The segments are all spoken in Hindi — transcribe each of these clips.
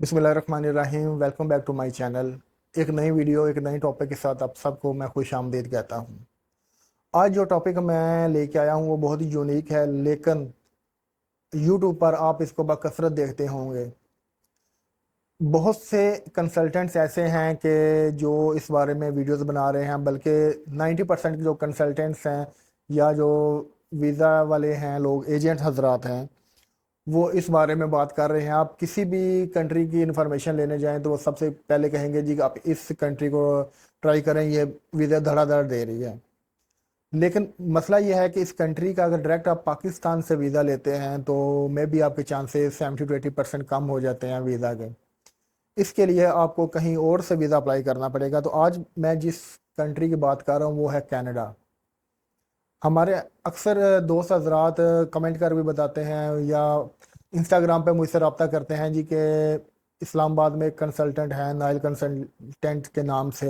बिस्मिल्लाहिर्रहमानिर्रहीम। Welcome back to my channel. एक नई वीडियो एक नई टॉपिक के साथ आप सबको मैं खुश आमदीद कहता हूँ। आज जो टॉपिक मैं लेके आया हूँ वो बहुत ही यूनिक है, लेकिन यूट्यूब पर आप इसको बकसरत देखते होंगे। बहुत से कंसल्टेंट्स ऐसे हैं कि जो इस बारे में वीडियोस बना रहे हैं, बल्कि 90% जो कंसल्टेंट्स हैं या जो वीज़ा वाले हैं, लोग एजेंट हजरात हैं, वो इस बारे में बात कर रहे हैं। आप किसी भी कंट्री की इंफॉर्मेशन लेने जाएं तो वो सबसे पहले कहेंगे जी आप इस कंट्री को ट्राई करें, ये वीज़ा धड़ाधड़ दे रही है। लेकिन मसला ये है कि इस कंट्री का अगर डायरेक्ट आप पाकिस्तान से वीज़ा लेते हैं तो मे भी आपके चांसेस 70 to 80% कम हो जाते हैं वीज़ा के। इसके लिए आपको कहीं और से वीज़ा अप्लाई करना पड़ेगा। तो आज मैं जिस कंट्री की बात कर रहा हूँ वो है कनाडा। हमारे अक्सर दोस्त हजरात कमेंट कर भी बताते हैं या इंस्टाग्राम पे मुझसे रब्ता करते हैं जी कि इस्लामाबाद में एक कंसल्टेंट है नाइल कंसल्टेंट के नाम से।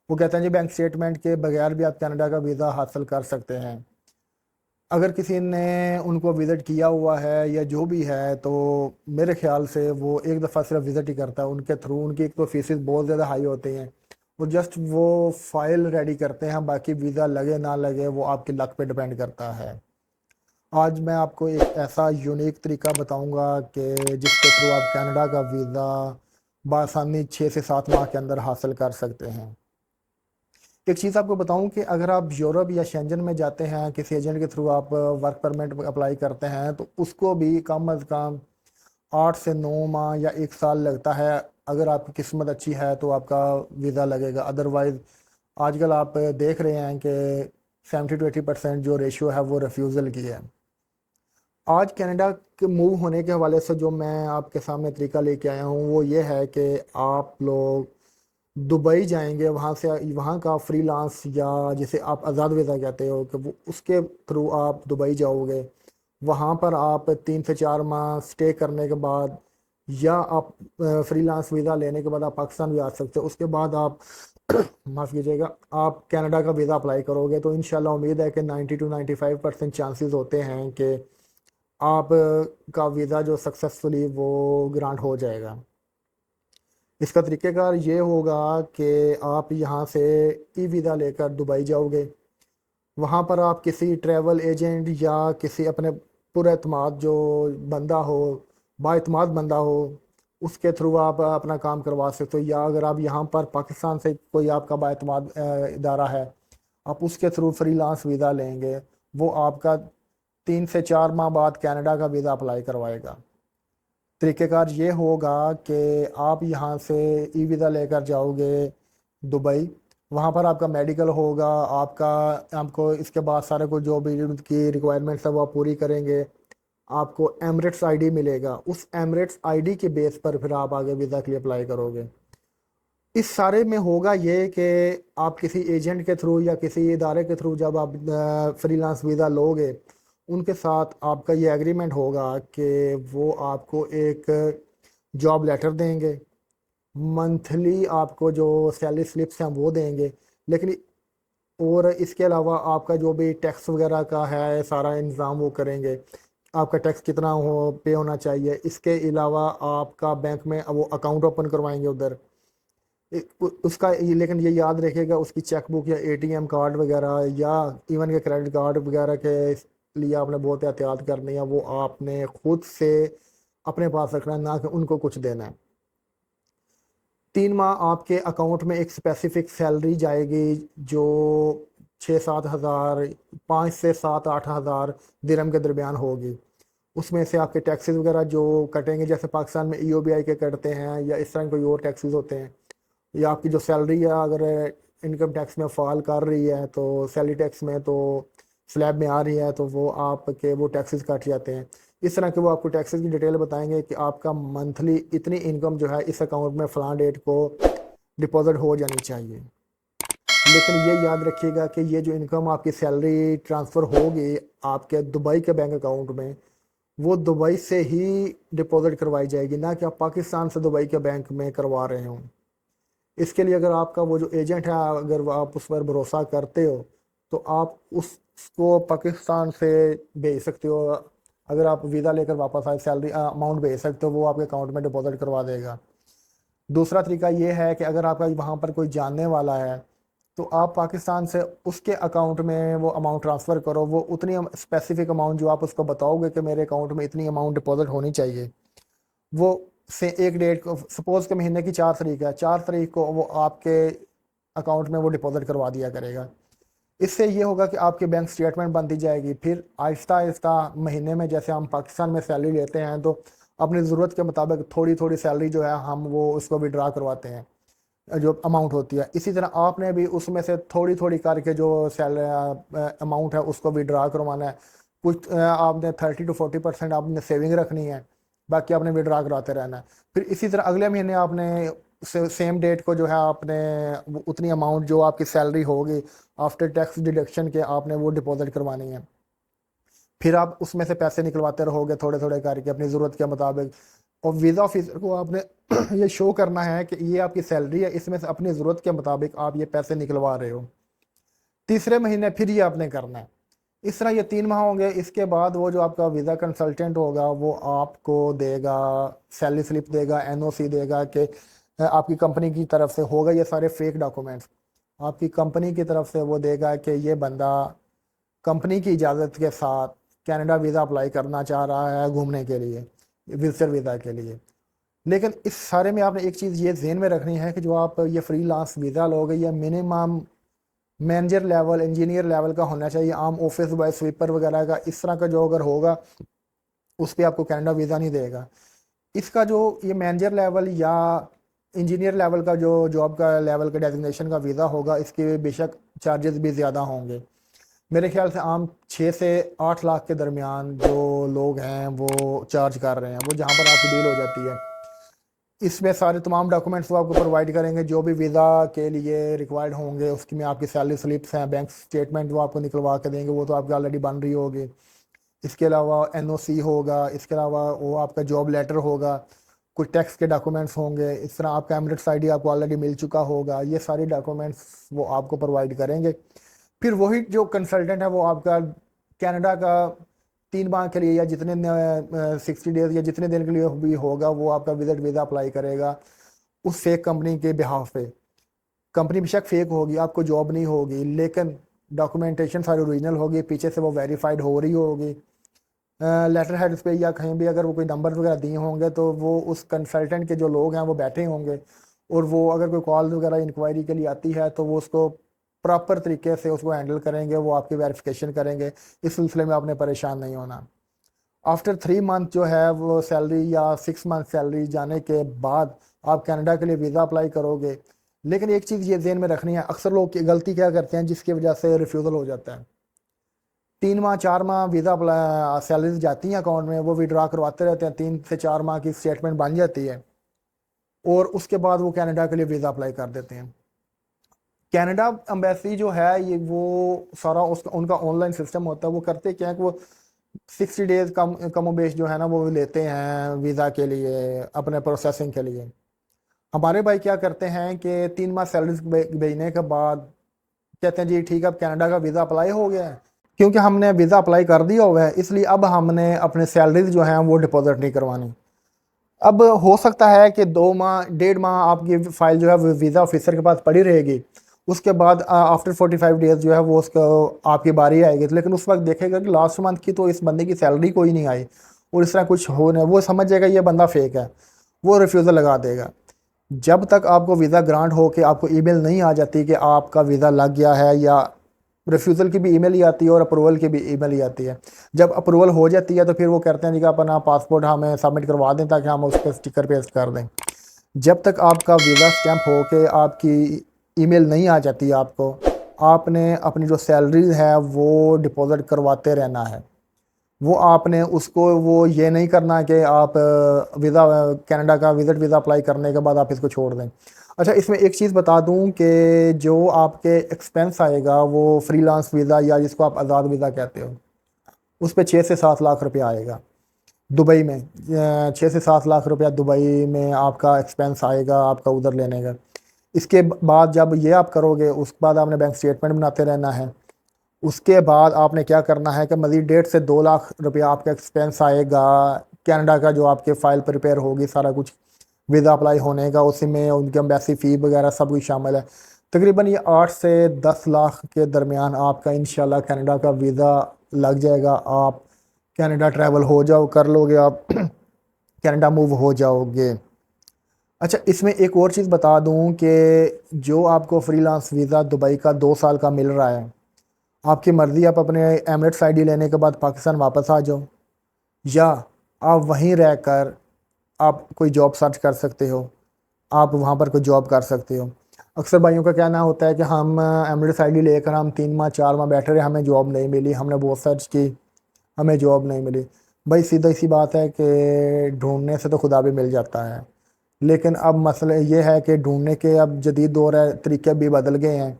वो कहते हैं जी बैंक स्टेटमेंट के बगैर भी आप कनाडा का वीज़ा हासिल कर सकते हैं। अगर किसी ने उनको विज़िट किया हुआ है या जो भी है तो मेरे ख्याल से वो एक दफ़ा सिर्फ विज़िट ही करता है उनके थ्रू। उनकी एक तो फीसेस बहुत ज़्यादा हाई होती हैं। वो जस्ट वो फाइल रेडी करते हैं, बाकी वीज़ा लगे ना लगे वो आपके लक पे डिपेंड करता है। आज मैं आपको एक ऐसा यूनिक तरीका बताऊंगा कि जिसके थ्रू आप कनाडा का वीज़ा बआसानी 6 से 7 माह के अंदर हासिल कर सकते हैं। एक चीज़ आपको बताऊं कि अगर आप यूरोप या शेंजन में जाते हैं, किसी एजेंट के थ्रू आप वर्क परमिट अप्लाई करते हैं तो उसको भी कम अज़ कम 8 से 9 माह या 1 साल लगता है। अगर आपकी किस्मत अच्छी है तो आपका वीज़ा लगेगा, अदरवाइज़ आजकल आप देख रहे हैं कि 70 to 80% जो रेशियो है वो रिफ्यूज़ल की है। आज कनाडा के मूव होने के हवाले से जो मैं आपके सामने तरीका लेके आया हूँ वो ये है कि आप लोग दुबई जाएंगे, वहाँ से वहाँ का फ्रीलांस या जिसे आप आज़ाद वीज़ा कहते हो कि वो उसके थ्रू आप दुबई जाओगे। वहाँ पर आप 3 से 4 माह स्टे करने के बाद या आप फ्रीलांस वीज़ा लेने के बाद आप पाकिस्तान भी आ सकते हो। उसके बाद आप माफ़ कीजिएगा, आप कनाडा का वीज़ा अप्लाई करोगे तो इंशाल्लाह उम्मीद है कि 90 to 95% चांसेस होते हैं कि आप का वीज़ा जो सक्सेसफुली वो ग्रांट हो जाएगा। इसका तरीक़ेकार ये होगा कि आप यहाँ से ई वीज़ा लेकर दुबई जाओगे। वहाँ पर आप किसी ट्रैवल एजेंट या किसी अपने पुरएतमाद जो बंदा हो, बाएतमाद बंदा हो, उसके थ्रू आप अपना काम करवा सकते हो। या अगर आप यहाँ पर पाकिस्तान से कोई आपका बाएतमाद इदारा है, आप उसके थ्रू फ्रीलांस वीज़ा लेंगे, वो आपका 3 से 4 माह बाद कनाडा का वीज़ा अप्लाई करवाएगा। तरीक़ेकार ये होगा कि आप यहाँ से ई वीज़ा लेकर जाओगे दुबई। वहाँ पर आपका मेडिकल होगा, आपका आपको इसके बाद सारे कुछ जो भी उनकी रिक्वायरमेंट्स है वो आप पूरी करेंगे। आपको एमरेट्स आईडी मिलेगा, उस एमरेट्स आईडी के बेस पर फिर आप आगे वीज़ा के लिए अप्लाई करोगे। इस सारे में होगा ये कि आप किसी एजेंट के थ्रू या किसी इदारे के थ्रू जब आप फ्रीलांस वीज़ा लोगे, उनके साथ आपका ये एग्रीमेंट होगा कि वो आपको एक जॉब लेटर देंगे, मंथली आपको जो सैलरी स्लिप्स हैं वो देंगे। लेकिन और इसके अलावा आपका जो भी टैक्स वगैरह का है सारा इंतज़ाम वो करेंगे। आपका टैक्स कितना हो पे होना चाहिए, इसके अलावा आपका बैंक में वो अकाउंट ओपन करवाएंगे उधर। उसका लेकिन ये याद रखिएगा उसकी चेक बुक या एटीएम कार्ड वगैरह या इवन के क्रेडिट कार्ड वगैरह के लिए आपने बहुत एहतियात करनी है। वो आपने खुद से अपने पास रखना है, ना कि उनको कुछ देना है। 3 माह आपके अकाउंट में एक स्पेसिफिक सैलरी जाएगी जो 6-7 हज़ार, 5 से 7-8 हज़ार दिरहम के दरमियान होगी। उसमें से आपके टैक्सेस वगैरह जो कटेंगे, जैसे पाकिस्तान में ईओबीआई के कटते हैं या इस तरह कोई और टैक्सेस होते हैं, या आपकी जो सैलरी है अगर इनकम टैक्स में फ़ॉल कर रही है तो सैलरी टैक्स में तो स्लैब में आ रही है तो वो आपके वो टैक्सेस कट जाते हैं। इस तरह के वो आपको टैक्सेस की डिटेल बताएंगे कि आपका मंथली इतनी इनकम जो है इस अकाउंट में फ़लाँ डेट को डिपॉजिट हो जानी चाहिए। लेकिन ये याद रखिएगा कि ये जो इनकम आपकी सैलरी ट्रांसफ़र होगी आपके दुबई के बैंक अकाउंट में, वो दुबई से ही डिपॉजिट करवाई जाएगी, ना कि आप पाकिस्तान से दुबई के बैंक में करवा रहे हों। इसके लिए अगर आपका वो जो एजेंट है अगर वो आप उस पर भरोसा करते हो तो आप उसको पाकिस्तान से भेज सकते हो। अगर आप वीज़ा लेकर वापस आए सैलरी अमाउंट भेज सकते हो, वो आपके अकाउंट में डिपॉजिट करवा देगा। दूसरा तरीका ये है कि अगर आपका वहाँ पर कोई जानने वाला है तो आप पाकिस्तान से उसके अकाउंट में वो अमाउंट ट्रांसफ़र करो, वो उतनी स्पेसिफिक अमाउंट जो आप उसको बताओगे कि मेरे अकाउंट में इतनी अमाउंट डिपॉजिट होनी चाहिए, वो से एक डेट को, सपोज़ के महीने की 4 तारीख है, 4 तारीख को वो आपके अकाउंट में वो डिपॉजिट करवा दिया करेगा। इससे ये होगा कि आपकी बैंक स्टेटमेंट बनती जाएगी। फिर आहिस्ता आहिस्ता महीने में, जैसे हम पाकिस्तान में सैलरी लेते हैं तो अपनी ज़रूरत के मुताबिक थोड़ी थोड़ी सैलरी जो है हम वो उसको विड्रा करवाते हैं, जो अमाउंट होती है। इसी तरह आपने भी उसमें से थोड़ी थोड़ी करके जो अमाउंट है उसको विड्रा करवाना है। कुछ आपने 30 to 40% आपने सेविंग रखनी है, बाकी आपने विड्रा कराते रहना है। फिर इसी तरह अगले महीने आपने सेम डेट को जो है आपने उतनी अमाउंट जो आपकी सैलरी होगी आफ्टर टैक्स डिडक्शन के आपने वो डिपॉजिट करवानी है। फिर आप उसमें से पैसे निकलवाते रहोगे थोड़े थोड़े करके अपनी ज़रूरत के मुताबिक। और वीज़ा ऑफिसर को आपने ये शो करना है कि ये आपकी सैलरी है, इसमें से अपनी ज़रूरत के मुताबिक आप ये पैसे निकलवा रहे हो। तीसरे महीने फिर ये आपने करना है। इस तरह ये 3 माह होंगे। इसके बाद वो जो आपका वीज़ा कंसल्टेंट होगा वो आपको देगा, सैलरी स्लिप देगा, एनओसी देगा कि आपकी कंपनी की तरफ से होगा, ये सारे फेक डॉक्यूमेंट्स आपकी कंपनी की तरफ से वो देगा कि ये बंदा कंपनी की इजाज़त के साथ कनाडा वीज़ा अप्लाई करना चाह रहा है घूमने के लिए, विजिटर वीज़ा के लिए। लेकिन इस सारे में आपने एक चीज़ ये ज़हन में रखनी है कि जो आप ये फ्रीलांस वीज़ा लोगे या minimum manager level, engineer level का होना चाहिए। आम ऑफिस बॉय, स्वीपर वगैरह का इस तरह का जो अगर होगा उस पर आपको कनाडा वीज़ा नहीं देगा। इसका जो ये मैनेजर लेवल या इंजीनियर लेवल का जो जॉब का लेवल का डेजिग्नेशन का वीज़ा होगा, इसके बेशक चार्जेस भी ज़्यादा होंगे। मेरे ख्याल से आम 6 से 8 लाख के दरमियान जो लोग हैं वो चार्ज कर रहे हैं, वो जहाँ पर आपकी डील हो जाती है। इसमें सारे तमाम डॉक्यूमेंट्स वो आपको प्रोवाइड करेंगे जो भी वीज़ा के लिए रिक्वायर्ड होंगे। उसकी में आपकी सैलरी स्लिप्स हैं, बैंक स्टेटमेंट वो आपको निकलवा के देंगे, वो तो आपकी ऑलरेडी बन रही होगी। इसके अलावा एनओसी होगा, इसके अलावा वो आपका जॉब लेटर होगा, कुछ टैक्स के डॉक्यूमेंट्स होंगे। इस तरह आपका एमरेट्स आईडी आपको ऑलरेडी मिल चुका होगा। ये सारी डॉक्यूमेंट्स वो आपको प्रोवाइड करेंगे। फिर वही जो कंसल्टेंट है वो आपका कनाडा का 3 माह के लिए या जितने 60 डेज या जितने दिन के लिए भी होगा वो आपका विजिट वीज़ा अप्लाई करेगा उस फेक कंपनी के बिहाफ पे। कंपनी बेशक फेक होगी, आपको जॉब नहीं होगी, लेकिन डॉक्यूमेंटेशन सारी ओरिजिनल होगी, पीछे से वो वेरीफाइड हो रही होगी। लेटर हेड्स पे या कहीं भी अगर वो कोई नंबर वगैरह दिए होंगे तो वो उस कंसल्टेंट के जो लोग हैं वो बैठे होंगे, और वो अगर कोई कॉल वगैरह इंक्वायरी के लिए आती है तो वो उसको प्रॉपर तरीके से उसको हैंडल करेंगे, वो आपकी वेरिफिकेशन करेंगे। इस सिलसिले में आपने परेशान नहीं होना। आफ्टर 3 मंथ जो है वो सैलरी या 6 मंथ सैलरी जाने के बाद आप कनाडा के लिए वीज़ा अप्लाई करोगे। लेकिन एक चीज़ ये ज़हन में रखनी है, अक्सर लोग की गलती क्या करते हैं जिसकी वजह से रिफ्यूज़ल हो जाता है। 3 माह 4 माह वीज़ा सैलरीज जाती हैं अकाउंट में, वो विड्रा करवाते रहते हैं, 3 से 4 माह की स्टेटमेंट बन जाती है और उसके बाद वो कनाडा के लिए वीज़ा अप्लाई कर देते हैं। कनाडा एम्बेसी जो है ये वो सारा उसका उनका ऑनलाइन सिस्टम होता है। वो करते क्या है कि वो 60 डेज कम बेश जो है ना वो लेते हैं वीज़ा के लिए, अपने प्रोसेसिंग के लिए। हमारे भाई क्या करते हैं कि 3 माह सैलरी भेजने के बाद कहते हैं जी ठीक है अब कनाडा का वीज़ा अप्लाई हो गया है, क्योंकि हमने वीज़ा अप्लाई कर दिया हुआ है इसलिए अब हमने अपने सैलरीज जो हैं वो डिपॉजिट नहीं करवानी। अब हो सकता है कि 2 माह 1.5 माह आपकी फ़ाइल जो है वीज़ा ऑफिसर के पास पड़ी रहेगी, उसके बाद आफ्टर 45 डेज जो है वो उसका आपकी बारी आएगी। लेकिन उस वक्त देखेगा कि लास्ट मंथ की तो इस बंदे की सैलरी कोई नहीं आई और इस तरह कुछ हो नहीं, वो समझ जाएगा ये बंदा फेक है, वो रिफ्यूज़ल लगा देगा। जब तक आपको वीज़ा ग्रांट हो के आपको ईमेल नहीं आ जाती कि आपका वीज़ा लग गया है, या रिफ्यूज़ल की भी ईमेल ही आती है और अप्रूवल की भी ईमेल ही आती है। जब अप्रूवल हो जाती है तो फिर वो कहते हैं जी कि अपना पासपोर्ट हमें सबमिट करवा दें ताकि हम उस पर स्टिकर पेस्ट कर दें। जब तक आपका वीज़ा स्टैंप हो के आपकी ईमेल नहीं आ जाती आपको, आपने अपनी जो सैलरी है वो डिपॉज़िट करवाते रहना है। वो आपने उसको वो ये नहीं करना कि आप वीज़ा कनाडा का विज़िट वीज़ा अप्लाई करने के बाद आप इसको छोड़ दें। अच्छा, इसमें एक चीज़ बता दूं कि जो आपके एक्सपेंस आएगा वो फ्रीलांस वीज़ा या जिसको आप आज़ाद वीज़ा कहते हो उस पे 6 से 7 लाख रुपया आएगा। दुबई में 6 से 7 लाख रुपया दुबई में आपका एक्सपेंस आएगा आपका उधर लेने का। इसके बाद जब ये आप करोगे उसके बाद आपने बैंक स्टेटमेंट बनाते रहना है। उसके बाद आपने क्या करना है कि मज़ीद 1.5 से 2 लाख रुपया आपका एक्सपेंस आएगा कनाडा का, जो आपके फ़ाइल प्रिपेयर होगी सारा कुछ वीज़ा अप्लाई होने का, उसी में उनकी एम्बेसी फ़ी वगैरह सब कुछ शामिल है। तकरीबन ये 8 से 10 लाख के दरमियान आपका इंशाल्लाह कनाडा का वीज़ा लग जाएगा। आप कनाडा ट्रैवल हो जाओ कर लोगे, आप कनाडा मूव हो जाओगे। अच्छा, इसमें एक और चीज़ बता दूं कि जो आपको फ्रीलांस वीज़ा दुबई का 2 साल का मिल रहा है, आपकी मर्ज़ी, आप अपने एमिरेट्स आईडी लेने के बाद पाकिस्तान वापस आ जाओ, या आप वहीं रहकर आप कोई जॉब सर्च कर सकते हो, आप वहाँ पर कोई जॉब कर सकते हो। अक्सर भाइयों का कहना होता है कि हम एमिरेट्स आईडी लेकर हम 3 माह 4 माह बैठे रहे, हमें जॉब नहीं मिली, हमने बहुत सर्च की, हमें जॉब नहीं मिली। भाई सीधा सी बात है कि ढूंढने से तो खुदा भी मिल जाता है, लेकिन अब मसला ये है कि ढूंढने के अब जदीद दौर है, तरीके भी बदल गए हैं।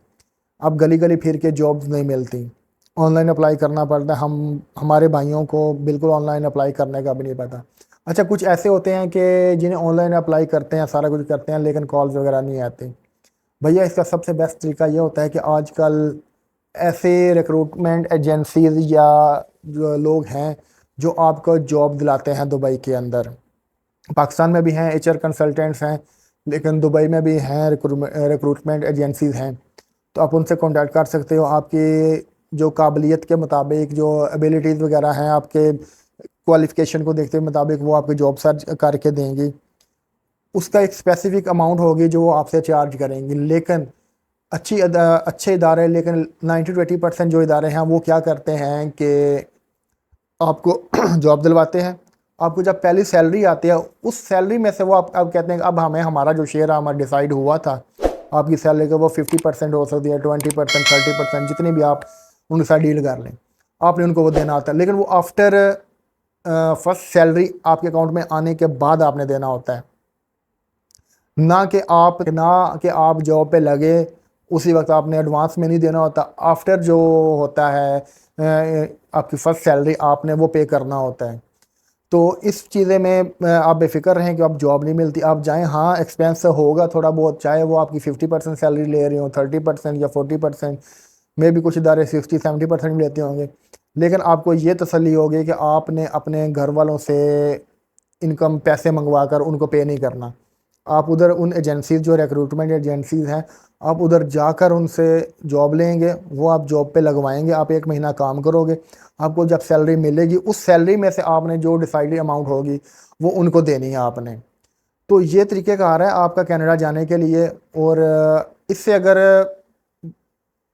अब गली गली फिर के जॉब्स नहीं मिलती, ऑनलाइन अप्लाई करना पड़ता है। हमारे भाइयों को बिल्कुल ऑनलाइन अप्लाई करने का भी नहीं पता। अच्छा, कुछ ऐसे होते हैं कि जिन्हें ऑनलाइन अप्लाई करते हैं, सारा कुछ करते हैं, लेकिन कॉल्स वगैरह नहीं आती। भैया इसका सबसे बेस्ट तरीका ये होता है कि आजकल ऐसे रिक्रूटमेंट एजेंसीज या जो लोग हैं जो आपको जॉब दिलाते हैं दुबई के अंदर। पाकिस्तान में भी हैं एचआर कंसल्टेंट्स हैं, लेकिन दुबई में भी हैं रिक्रूटमेंट एजेंसीज हैं। तो आप उनसे कांटेक्ट कर सकते हो, आपकी जो काबिलियत के मुताबिक, जो एबिलिटीज़ वगैरह हैं, आपके क्वालिफ़िकेशन को देखते हुए मुताबिक वो आपकी जॉब सर्च करके देंगी। उसका एक स्पेसिफिक अमाउंट होगी जो वो आपसे चार्ज करेंगी। लेकिन अच्छे इदारे, लेकिन 90 to 80% जो इदारे हैं वो क्या करते हैं कि आपको जॉब दिलवाते हैं। आपको जब पहली सैलरी आती है, उस सैलरी में से वो आप कहते हैं कि अब हमें हमारा जो शेयर हमारा डिसाइड हुआ था, आपकी सैलरी का वो 50% हो सकती है, 20%, 30%, जितनी भी आप उनके साथ डील कर लें, आपने उनको वो देना होता है। लेकिन वो आफ्टर फर्स्ट सैलरी आपके अकाउंट में आने के बाद आपने देना होता है, ना कि आप जॉब पे लगे उसी वक्त आपने एडवांस में नहीं देना होता। आफ्टर जो होता है आपकी फ़र्स्ट सैलरी आपने वो पे करना होता है। तो इस चीज़ें में आप बेफिक्र रहें कि आप जॉब नहीं मिलती, आप जाएं। हाँ, एक्सपेंस होगा थोड़ा बहुत, चाहे वो आपकी 50% सैलरी ले रही हो, 30% या 40%, में भी कुछ इदारे 60-70% भी लेते होंगे, लेकिन आपको ये तसल्ली होगी कि आपने अपने घर वालों से इनकम पैसे मंगवा कर उनको पे नहीं करना। आप उधर उन एजेंसीज, जो रिक्रूटमेंट एजेंसीज हैं, आप उधर जाकर उनसे जॉब लेंगे, वो आप जॉब पे लगवाएंगे, आप 1 महीना काम करोगे, आपको जब सैलरी मिलेगी उस सैलरी में से आपने जो डिसाइडेड अमाउंट होगी वो उनको देनी है आपने। तो ये तरीक़ेकार है आपका कनाडा जाने के लिए। और इससे अगर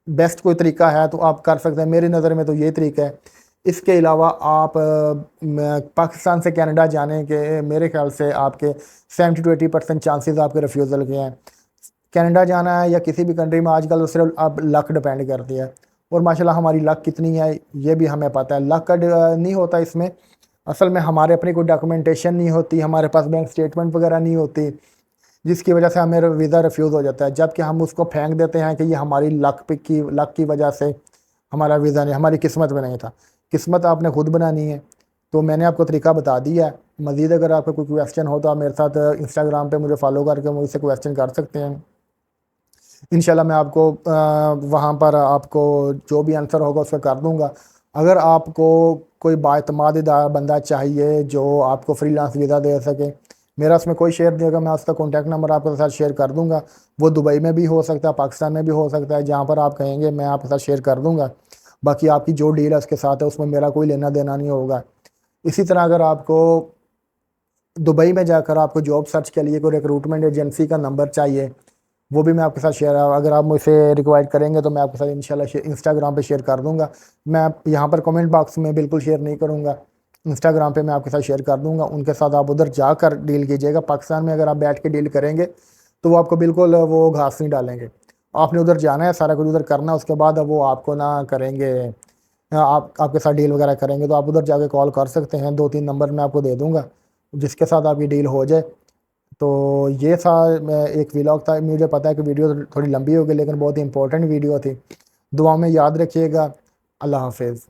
बेस्ट कोई तरीका है तो आप कर सकते हैं, मेरी नज़र में तो ये तरीका है। इसके अलावा आप पाकिस्तान से कनाडा जाने के मेरे ख्याल से आपके 70 to 80% चांसेस आपके रिफ्यूज़ल के हैं। कनाडा जाना है या किसी भी कंट्री में आजकल तो सिर्फ अब लक डिपेंड करती है, और माशाल्लाह हमारी लक कितनी है ये भी हमें पता है। लक का नहीं होता इसमें, असल में हमारे अपनी कोई डॉक्यूमेंटेशन नहीं होती, हमारे पास बैंक स्टेटमेंट वगैरह नहीं होती, जिसकी वजह से हमें वीज़ा रिफ्यूज़ हो जाता है। जबकि हम उसको फेंक देते हैं कि ये हमारी लक की वजह से हमारा वीज़ा नहीं, हमारी किस्मत में नहीं था। किस्मत आपने खुद बनानी है। तो मैंने आपको तरीका बता दिया है। मज़ीद अगर आपका कोई क्वेश्चन हो तो आप मेरे साथ इंस्टाग्राम पे मुझे फॉलो करके मुझसे क्वेश्चन कर सकते हैं। इंशाल्लाह मैं आपको वहाँ पर आपको जो भी आंसर होगा उसका कर दूँगा। अगर आपको कोई बाएतमाद बंदा चाहिए जो आपको फ्रीलांस वीज़ा दे सके, मेरा उसमें कोई शेयर नहीं होगा, मैं उसका कॉन्टैक्ट नंबर आपके साथ शेयर कर दूँगा। वो दुबई में भी हो सकता है, पाकिस्तान में भी हो सकता है, जहाँ पर आप कहेंगे मैं आपके साथ शेयर कर दूँगा। बाकी आपकी जो डील है उसके साथ है, उसमें मेरा कोई लेना देना नहीं होगा। इसी तरह अगर आपको दुबई में जाकर आपको जॉब सर्च के लिए कोई रिक्रूटमेंट एजेंसी का नंबर चाहिए, वो भी मैं आपके साथ शेयर, अगर आप मुझसे रिक्वायर करेंगे तो मैं आपके साथ इंशाल्लाह इंस्टाग्राम पे शेयर कर दूंगा। मैं यहाँ पर कमेंट बॉक्स में बिल्कुल शेयर नहीं करूँगा, इंस्टाग्राम पे मैं आपके साथ शेयर कर दूंगा। उनके साथ आप उधर जाकर डील कीजिएगा। पाकिस्तान में अगर आप बैठ के डील करेंगे तो वो आपको बिल्कुल वो घास नहीं डालेंगे। आपने उधर जाना है, सारा कुछ उधर करना है, उसके बाद अब वो आपको ना करेंगे, आपके साथ डील वगैरह करेंगे। तो आप उधर जाके कॉल कर सकते हैं, 2-3 नंबर मैं आपको दे दूँगा जिसके साथ आपकी डील हो जाए। तो ये था एक व्लॉग था। मुझे पता है कि वीडियो थोड़ी लंबी हो गई, लेकिन बहुत ही इंपॉर्टेंट वीडियो थी। दुआ में याद रखिएगा। अल्लाह हाफिज़।